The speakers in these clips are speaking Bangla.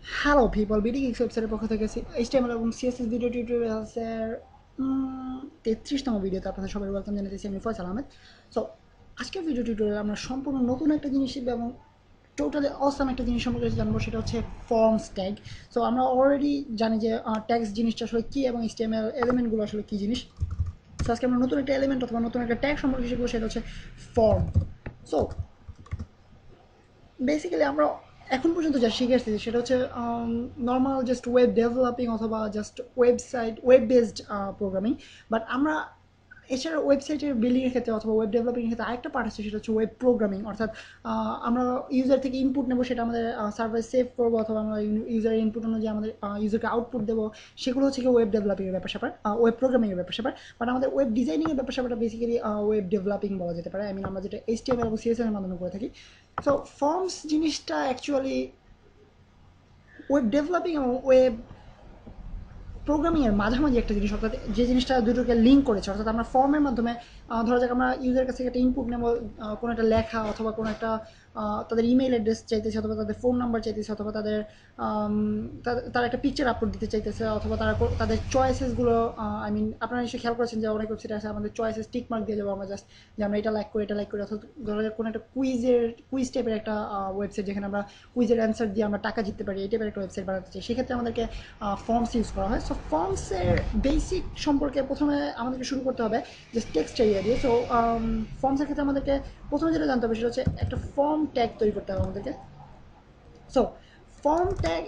হ্যালো পিপল, বিডি গিক্স ওয়েবসাইটের পক্ষ থেকে এইচটিএমএল এবং সিএসএস ভিডিও টিউটোরিয়ালসের 33তম ভিডিওতে আপনাদের সবাই ওয়েলকাম জানাতেছি। আমি ফয়সাল আহমেদ। সো আজকের ভিডিও টিউটোরিয়ালে আমরা সম্পূর্ণ নতুন একটা জিনিস শিখবো এবং টোটালি অসাম একটা জিনিস সম্পর্কে জানবো, সেটা হচ্ছে ফর্মস ট্যাগ। সো আমরা অলরেডি জানি যে ট্যাগস জিনিসটা আসলে কী এবং এইচটিএমএল এলিমেন্টগুলো আসলে কী জিনিস। সো আজকে আমরা নতুন একটা এলিমেন্ট অথবা নতুন একটা ট্যাগ সম্পর্কে শিখবো, সেটা হচ্ছে ফর্ম। সো বেসিক্যালি আমরা এখন পর্যন্ত যা শিখে আসছি সেটা হচ্ছে নর্মাল জাস্ট ওয়েব ডেভেলপিং অথবা just website web based programming. But আমরা এছাড়া ওয়েবসাইটের বিল্ডিংয়ের ক্ষেত্রে অথবা ওয়েব ডেভেলপিংয়ের ক্ষেত্রে আরেকটা পার্ট আছে, সেটা হচ্ছে ওয়েব প্রোগ্রামিং। অর্থাৎ আমরা ইউজার থেকে ইনপুট নেবো, সেটা আমাদের সার্ভারে সেভ করবো, অথবা আমরা ইউজারের ইনপুট অনুযায়ী আমাদের ইউজারকে আউটপুট দেবো। সেগুলো হচ্ছে কি ওয়েব ডেভেলপিংয়ের ব্যাপার স্যাপার, ওয়েব প্রোগ্রামিংয়ের ব্যাপার স্যাপার। বাট আমাদের ওয়েব ডিজাইনিংয়ের ব্যাপার স্যাপারটা বেসিক্যালি ওয়েব ডেভেলপিং বলা যেতে পারে। আই মিন আমরা যেটা এইচটিএমএল এবং সিএসএস এর মাধ্যমে করে থাকি। সো ফর্মস জিনিসটা অ্যাকচুয়ালি ওয়েব ডেভেলপিং এবং ওয়েব প্রোগ্রামিংয়ের মাঝামাঝি একটা জিনিস, অর্থাৎ যে জিনিসটা দুটোকে লিঙ্ক করেছে। অর্থাৎ আমরা ফর্মের মাধ্যমে ধরা যাক আমরা ইউজারের কাছ থেকে একটা ইনপুট নেব, কোনো একটা লেখা অথবা কোনো একটা তাদের ইমেইল অ্যাড্রেস চাইতেছে, অথবা তাদের ফোন নাম্বার চাইতেছে, অথবা তাদের তারা একটা পিকচার আপলোড দিতে চাইতেছে, অথবা তারা তাদের চয়েসেসগুলো আই মিন আপনারা নিশ্চয়ই খেয়াল করেছেন যে অনেক ওয়েবসাইট আছে আমাদের চয়েসেস টিক মার্ক দিয়ে যাবো আমরা জাস্ট যে আমরা এটা লাইক করি এটা লাইক করি। অর্থাৎ ধরা যাক কোনো একটা কুইজ টাইপের একটা ওয়েবসাইট, যেখানে আমরা কুইজের অ্যান্সার দিয়ে আমরা টাকা জিততে পারি, এই টাইপের একটা ওয়েবসাইট বানাতে চাই। সেক্ষেত্রে আমাদেরকে ফর্মস ইউজ করা হয়। সো ফর্মসের বেসিক সম্পর্কে প্রথমে আমাদেরকে শুরু করতে হবে যে টেক্সট এরিয়া দিয়ে। সো ফর্মসের ক্ষেত্রে আমাদেরকে প্রথমে যেটা জানতে হবে সেটা হচ্ছে একটা ফর্ম ট্যাগ তৈরি করতে হবে আমাদেরকে। সো ফর্ম ট্যাগ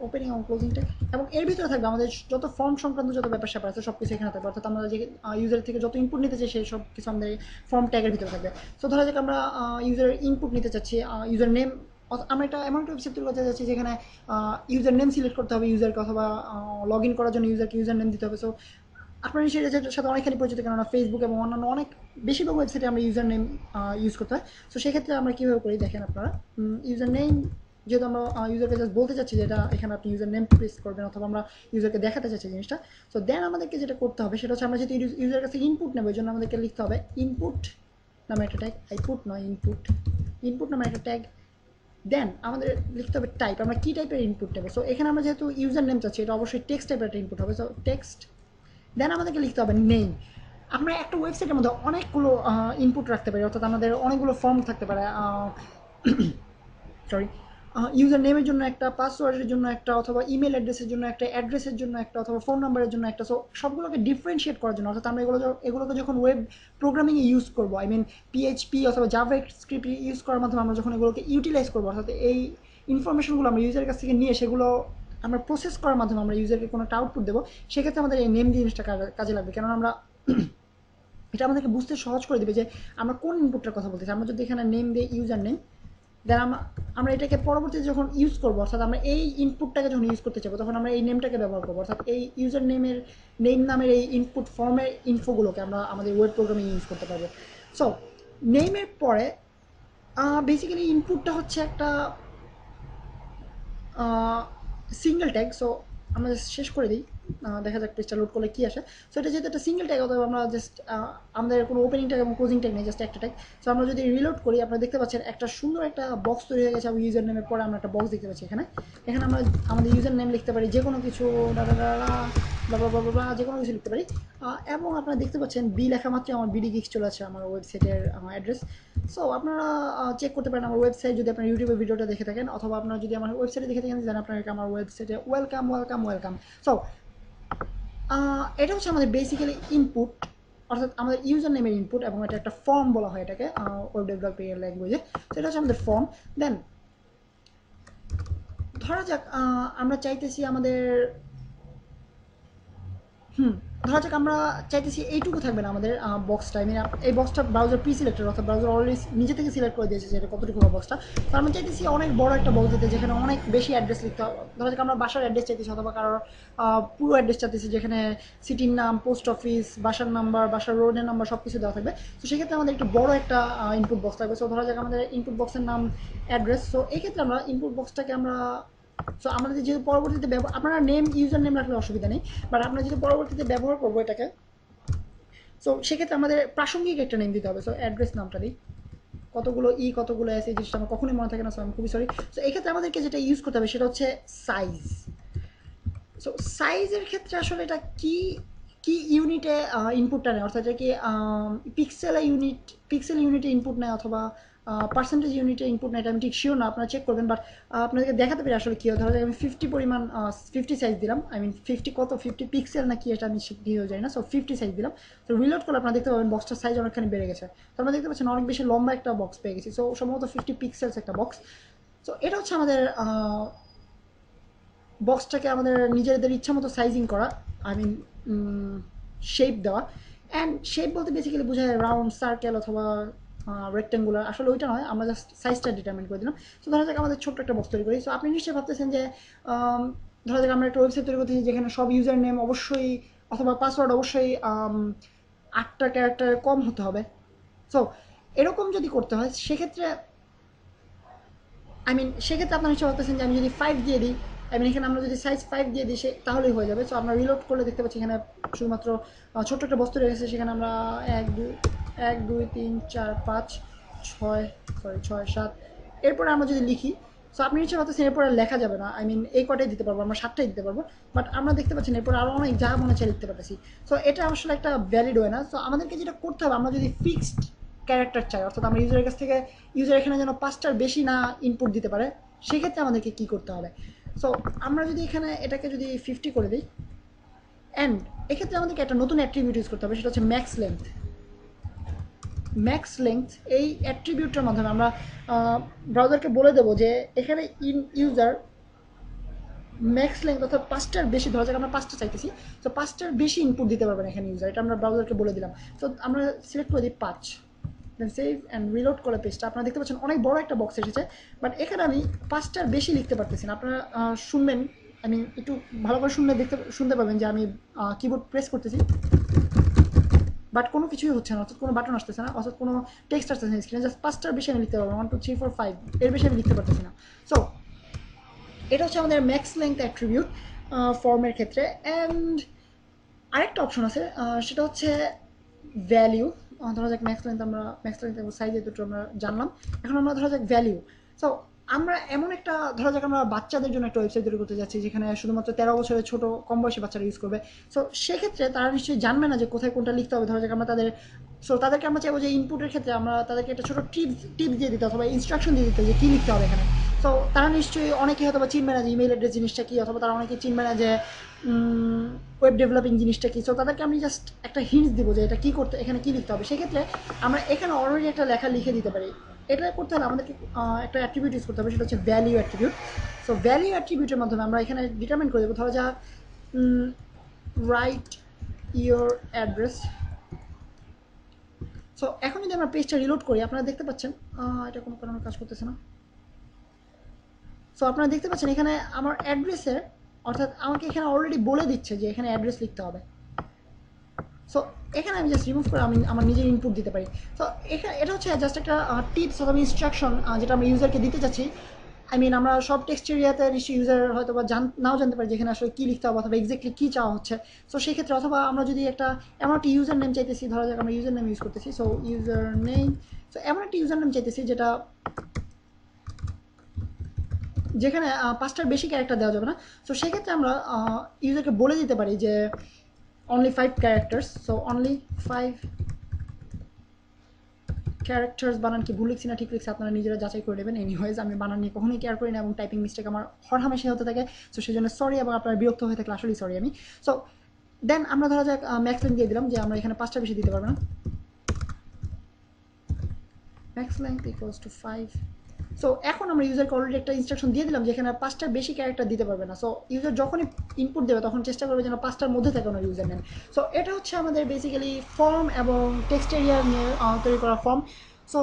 ওপেনিং এবং ক্লোজিং ট্যাগ, এবং এর ভিতরে থাকবে আমাদের যত ফর্ম সংক্রান্ত যত ব্যাপার স্যাপার আছে সব কিছু এখানে থাকবে। অর্থাৎ আমরা যে ইউজার থেকে যত ইনপুট নিতে চাই সেই সব কিছু আমাদের ফর্ম ট্যাগের ভিতরে থাকবে। সো ধরা যাক আমরা ইউজারের ইনপুট নিতে চাচ্ছি, ইউজার নেম। আমরা একটা এমন একটা ওয়েবসাইট তৈরি করতে যাচ্ছি যেখানে ইউজার নেম সিলেক্ট করতে হবে ইউজারকে, অথবা লগ ইন করার জন্য ইউজারকে ইউজার নেম দিতে হবে। সো আপনার নিশ্চয়ই এটার সাথে অনেকখানি পরিচিত, কেননা ফেসবুক এবং অন্যান্য অনেক বেশিরভাগ ওয়েবসাইটে আমরা ইউজার নেম ইউজ করতে হয়। সো সেক্ষেত্রে আমরা কীভাবে করি দেখেন আপনারা, ইউজার নেম যেহেতু আমরা ইউজারকে জাস্ট বলতে চাচ্ছি যেটা এখানে আপনি ইউজার নেম প্রেস করবেন, অথবা আমরা ইউজারকে দেখাতে চাচ্ছি জিনিসটা। সো দেন আমাদেরকে যেটা করতে হবে সেটা হচ্ছে আমরা যেহেতু ইউজার কাছে ইনপুট নেবো, এই জন্য আমাদেরকে লিখতে হবে ইনপুট নামে একটা ট্যাগ। আইপুট নয়, ইনপুট। ইনপুট নামে একটা ট্যাগ। দেন আমাদের লিখতে হবে টাইপ, আমরা কী টাইপের ইনপুট নেবো। সো এখানে আমরা যেহেতু ইউজার নেম চাচ্ছি, এটা অবশ্যই টেক্সট টাইপের একটা ইনপুট হবে। So text. দেন আমাদেরকে লিখতে হবে নেম। আমরা একটা ওয়েবসাইটের মধ্যে অনেকগুলো ইনপুট রাখতে পারি, অর্থাৎ আমাদের অনেকগুলো ফর্ম থাকতে পারে। সরি, ইউজার নেমের জন্য একটা, পাসওয়ার্ডের জন্য একটা, অথবা ইমেল অ্যাড্রেসের জন্য একটা, অ্যাড্রেসের জন্য একটা, অথবা ফোন নাম্বারের জন্য একটা। সো সবগুলোকে ডিফারেন্সিয়েট করার জন্য, অর্থাৎ আমরা এগুলোকে যখন ওয়েব প্রোগ্রামিংয়ে ইউজ করবো, আই মিন পিএইচপি অথবা জাভা স্ক্রিপ্ট ইউজ করার মাধ্যমে আমরা যখন এগুলোকে ইউটিলাইজ করবো, অর্থাৎ এই ইনফরমেশনগুলো আমরা ইউজারের কাছ থেকে নিয়ে সেগুলো আমরা প্রসেস করার মাধ্যমে আমরা ইউজারকে কোনো একটা আউটপুট দেবো, সেক্ষেত্রে আমাদের এই নেম জিনিসটা কাজে লাগবে। কেননা আমরা এটা আমাদেরকে বুঝতে সহজ করে দেবে যে আমরা কোন ইনপুটটার কথা বলতেছি। আমরা যদি এখানে নেম দিই ইউজার নেম, দেন আমরা এটাকে পরবর্তীতে যখন ইউজ করবো, অর্থাৎ আমরা এই ইনপুটটাকে যখন ইউজ করতে চাইবো, তখন আমরা এই নেমটাকে ব্যবহার করবো। অর্থাৎ এই ইউজার নেম নামের এই ইনপুট ফর্মের ইনফোগুলোকে আমরা আমাদের ওয়েব প্রোগ্রামিং ইউজ করতে পারবো। সো নেমের পরে বেসিক্যালি ইনপুটটা হচ্ছে একটা সিঙ্গেল ট্যাগ। সো আমরা জাস্ট শেষ করে দিই, দেখা যাক পেজটা লোড করলে কী আসে। সো এটা যেহেতু একটা সিঙ্গেল ট্যাগ, অথবা আমরা জাস্ট আমাদের কোনো ওপেনিং ট্যাগ এবং ক্লোজিং ট্যাগ নেই, জাস্ট একটা ট্যাগ। সো আমরা যদি রিলোড করি, আপনারা দেখতে পাচ্ছেন একটা সুন্দর একটা বক্স তৈরি হয়ে গেছে। ইউজার নেমের পরে আমরা একটা বক্স দেখতে পাচ্ছি এখানে। এখানে আমরা আমাদের ইউজার নেম লিখতে পারি, যে কোনো কিছু যে কোনো কিছু লিখতে পারি। এবং আপনারা দেখতে পাচ্ছেন বি লেখা মাত্রই আমার বিডি গিক্স চলে আসে আমার ওয়েবসাইটের অ্যাড্রেস। সো আপনারা চেক করতে পারেন আমার ওয়েবসাইট যদি আপনার ইউটিউবে ভিডিওটা দেখে থাকেন, অথবা আপনারা যদি আমার ওয়েবসাইটে দেখে থাকেন দেন আপনাকে আমার ওয়েবসাইটে ওয়েলকাম ওয়েলকাম ওয়েলকাম। সো এটা হচ্ছে আমাদের বেসিক্যালি ইনপুট, অর্থাৎ আমাদের ইউজার নেমের ইনপুট, এবং এটা একটা ফর্ম বলা হয় এটাকে ওয়েব ডেভেলপিং এর ল্যাঙ্গুয়েজে। তো এটা হচ্ছে আমাদের ফর্ম। দেন ধরা যাক আমরা চাইতেছি আমাদের ধরা যাক আমরা চাইতেছি এইটুকু থাকবে না আমাদের বক্সটা। আমি এই বক্সটা ব্রাউজার প্রি সিলেক্টেড, অর্থাৎ ব্রাউজার অলরেডি নিজে থেকে সিলেক্ট করে দিয়েছে যে এটা কতটুকু হবে বক্সটা। তো আমরা চাইতেছি অনেক বড় একটা বক্স দিতে, যেখানে অনেক বেশি অ্যাড্রেস লিখতে হবে। ধরা যাক আমরা বাসার অ্যাড্রেস চাইতেছি, অথবা কারোর পুরো অ্যাড্রেস চাইতেছি, যেখানে সিটির নাম, পোস্ট অফিস, বাসার নাম্বার, বাসার রোডের নাম্বার সব কিছু দেওয়া থাকবে। তো সেক্ষেত্রে আমাদের একটু বড় একটা ইনপুট বক্স থাকবে। সো ধরা যাক আমাদের ইনপুট বক্সের নাম অ্যাড্রেস। সো এই ক্ষেত্রে আমরা ইনপুট বক্সটাকে আমরা, সো আমাদের যেহেতু পরবর্তীতে আপনারা নেম ইউজার নেম রাখলে অসুবিধা নেই, বাট আমরা যদি পরবর্তীতে ব্যবহার করবো এটাকে, সো সেক্ষেত্রে আমাদের প্রাসঙ্গিক একটা নেম দিতে হবে। সো অ্যাড্রেস নামটা দিই, কতগুলো কতগুলো এস, এই জিনিসটা আমার কখনোই মনে থাকে না, সো আমি খুবই সরি। সো এই ক্ষেত্রে আমাদেরকে যেটা ইউজ করতে হবে সেটা হচ্ছে সাইজ। সো সাইজের ক্ষেত্রে আসলে এটা কি কি ইউনিটে ইনপুটটা নেয়, অর্থাৎ এটা কি পিক্সেল ইউনিটে ইনপুট নেয় অথবা পার্সেন্টেজ ইউনিটে ইনপুট নেয়, এটা আমি ঠিক শিওর না, আপনারা চেক করবেন। বাট আপনাদেরকে দেখাতে পারি আসলে কী হয়। ধরো আমি 50 পরিমাণ 50 সাইজ দিলাম, আই মিন 50 কত 50 পিক্সেল না কি এটা আমি হয়ে যায় না। সো 50 সাইজ দিলাম, তো রিলোড করলে আপনারা দেখতে পাবেন বক্সটার সাইজ অনেকখানি বেড়ে গেছে। তো আমরা দেখতে পাচ্ছেন অনেক বেশি লম্বা একটা বক্স পেয়ে গেছি। সো সম্ভবত 50 পিক্সেলস একটা বক্স। সো এটা হচ্ছে আমাদের বক্সটাকে আমাদের নিজেদের ইচ্ছা মতো সাইজিং করা, আই মিন শেপ দেওয়া। অ্যান্ড শেপ বলতে বেসিক্যালি বোঝায় রাউন্ড, সার্কেল অথবা রেক্টেঙ্গুলার, আসলে ওইটা নয়, আমরা জাস্ট সাইজটা ডিটারমিন করে দিলাম। সো ধরা যাক আমাদের ছোট্ট একটা বক্স তৈরি করি। সো আপনি নিশ্চয়ই ভাবতেছেন যে ধরা যাক আমরা একটা ওয়েবসাইট তৈরি করতেছি যেখানে সব ইউজার নেম অবশ্যই অথবা পাসওয়ার্ড অবশ্যই 8টা ক্যারেক্টার কম হতে হবে। সো এরকম যদি করতে হয় সেক্ষেত্রে সেক্ষেত্রে আপনারা নিশ্চয় ভাবতেছেন যে আমি যদি 5 দিয়ে দিই, এখানে আমরা যদি সাইজ 5 দিয়ে দিই তাহলেই হয়ে যাবে। সো আমরা রিলোড করলে দেখতে পাচ্ছি এখানে শুধুমাত্র ছোট্ট একটা বস্তু রয়েছে, সেখানে আমরা 1 2 3 4 5 6 7 এরপরে আমরা যদি লিখি, সো আপনি নিশ্চয় ভাবতেছেন এরপরে লেখা যাবে না, এই কটাই দিতে পারবো, আমরা 7টাই দিতে পারবো। বাট আমরা দেখতে পাচ্ছি এরপরে আরও অনেক যা মনে চাই লিখতে পারতেছি। সো এটা আসলে একটা ভ্যালিড ওয়ে না। সো আমাদেরকে যেটা করতে হবে, আমরা যদি ফিক্সড ক্যারেক্টার চাই, অর্থাৎ আমরা ইউজারের কাছ থেকে ইউজার এখানে যেন 5টার বেশি না ইনপুট দিতে পারে, সেক্ষেত্রে আমাদেরকে কী করতে হবে। সো আমরা যদি এখানে এটাকে যদি 50 করে দিই, অ্যান্ড এক্ষেত্রে আমাদেরকে একটা নতুন অ্যাট্রিবিউট ইউজ করতে হবে, সেটা হচ্ছে ম্যাক্স লেন্থ। ম্যাক্স লেন্থ এই অ্যাট্রিবিউটটার মাধ্যমে আমরা ব্রাউজারকে বলে দেবো যে এখানে ইউজার ম্যাক্স লেন্থ অর্থাৎ 5টার বেশি, ধরা যাক আমরা 5টা চাইতেছি, তো 5টার বেশি ইনপুট দিতে পারবেন এখানে ইউজার, এটা আমরা ব্রাউজারকে বলে দিলাম। তো আমরা সিলেক্ট করে দিই 5, দেন সেভ অ্যান্ড রিলোড করে পেজটা আপনারা দেখতে পাচ্ছেন অনেক বড় একটা বক্স এসেছে। বাট এখানে আমি 5টার বেশি লিখতে পারতেছি না। আপনারা শুনবেন, একটু ভালো করে শুনতে পাবেন যে আমি কিবোর্ড প্রেস করতেছি, বাট কোনো কিছুই হচ্ছে না, অর্থাৎ কোনো বাটন আসতেছে না, অর্থাৎ কোনো টেক্সট আসতেছে না স্ক্রিনে, জাস্ট 5টার বেশি আমি লিখতে পারবো, 1 2 3 4 5, এর বেশি আমি লিখতে পারতেছি না। সো এটা হচ্ছে আমাদের ম্যাক্স লেংথ অ্যাট্রিবিউট ফর্মের ক্ষেত্রে। অ্যান্ড আরেকটা অপশন আছে, সেটা হচ্ছে ভ্যালিউ। ধরা যাক ম্যাক্স লেন্থ এবং সাইজে দুটো আমরা জানলাম, এখন আমরা ধরা যাক ভ্যালিউ। সো আমরা এমন একটা, ধরা যাক আমরা বাচ্চাদের জন্য একটা ওয়েবসাইট তৈরি করতে যাচ্ছি যেখানে শুধুমাত্র 13 বছরের ছোটো কম বয়সী বাচ্চারা ইউজ করবে। সো সেক্ষেত্রে তারা নিশ্চয়ই জানবে না যে কোথায় কোনটা লিখতে হবে। ধরা যাক আমরা তাদেরকে আমরা চাইবো যে ইনপুটের ক্ষেত্রে আমরা তাদেরকে একটা ছোটো টিপস দিয়ে দিতে অথবা ইনস্ট্রাকশন দিয়ে দিতে যে কী লিখতে হবে এখানে। তো তারা নিশ্চয়ই অনেকে হয়তো বা চিনবে না যে ইমেল অ্যাড্রেস জিনিসটা কী, অথবা তারা অনেকে চিনবে না যে ওয়েব ডেভেলপিং জিনিসটা কী। সো তাদেরকে আমি জাস্ট একটা হিন্টস দিব যে এটা কী করতে, এখানে কী লিখতে হবে। সেক্ষেত্রে আমরা এখানে অলরেডি একটা লেখা লিখে দিতে পারি। এটা করতে হলে আমাদেরকে একটা অ্যাট্রিবিউট ইউজ করতে হবে, সেটা হচ্ছে ভ্যালিউ অ্যাট্রিবিউট। সো ভ্যালিউ অ্যাট্রিবিউটের মাধ্যমে আমরা এখানে ডিটারমিন করে দেবো, ধরো যা রাইট ইয়োর অ্যাড্রেস। সো এখন যদি আমরা পেজটা রিলোড করি, আপনারা দেখতে পাচ্ছেন এটা কোনো কারণে কাজ করতেছে না। সো আপনারা দেখতে পাচ্ছেন এখানে আমার অ্যাড্রেসের, অর্থাৎ আমাকে এখানে অলরেডি বলে দিচ্ছে যে এখানে অ্যাড্রেস লিখতে হবে। সো এখানে আমি জাস্ট রিমুভ করে আমি আমার নিজের ইনপুট দিতে পারি। তো এটা হচ্ছে জাস্ট একটা টিপস অথবা ইনস্ট্রাকশন যেটা আমরা ইউজারকে দিতে চাচ্ছি। আমরা সব টেক্সট এরিয়াতে নিশ্চয়ই ইউজার হয়তো বা নাও জানতে পারি যেখানে আসলে কী লিখতে হবে অথবা এক্স্যাক্টলি কী চাওয়া হচ্ছে। সো সেই ক্ষেত্রে অথবা আমরা যদি এমন একটা ইউজার নেম চাইতেছি, ধরা যাক আমরা ইউজার নেম ইউজ করতেছি। সো ইউজার নেম, সো এমন একটা ইউজার নেম চাইতেছি যেখানে 5টার বেশি ক্যারেক্টার দেওয়া যাবে না। সো সেক্ষেত্রে আমরা ইউজারকে বলে দিতে পারি যে only 5 characters, so only 5 characters। বানান কি ভুল লিখছি না ঠিক লিখছি আপনারা নিজেরা যাচাই করে নেবেন। এনিওয়েজ আমি বানান নিয়ে কখনোই কেয়ার করি না এবং টাইপিং মিস্টেক আমার হরহামেশাই হতে থাকে। সো সেই জন্য সরি, এবং আপনারা বিরক্ত হয়ে থাকলে আসলেই সরি আমি। সো দেন আমরা ধরা যাক ম্যাক্স লেন্থ দিয়ে দিলাম যে আমরা এখানে 5টার বেশি দিতে পারবো না। Max length equals to 5। So এখন আমরা ইউজারকে অলরেডি একটা ইনস্ট্রাকশন দিয়ে দিলাম যে এখানে 5টার বেশি ক্যারেক্টার দিতে পারবে না। সো ইউজার যখনই ইনপুট দেবে তখন চেষ্টা করবে যেন 5টার মধ্যে থাকে কোনো ইউজার নেম। সো এটা হচ্ছে আমাদের বেসিক্যালি ফর্ম এবং টেক্সট এরিয়া নিয়ে তৈরি করা ফর্ম। সো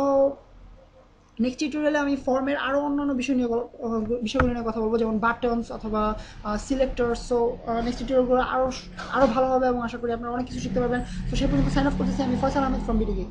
নেক্সট টিউটোরিয়ালে আমি ফর্মের আরও অন্যান্য বিষয়গুলো নিয়ে কথা বলবো, যেমন বাটনস অথবা সিলেক্টর। সো নেক্সট টিউটোরিয়ালগুলো আরও ভালো হবে এবং আশা করি আপনারা অনেক কিছু শিখতে পারবেন। তো সেই পর্যন্ত সাইন অফ করতেছি আমি, ফয়সাল আহমেদ ফ্রম বিডি।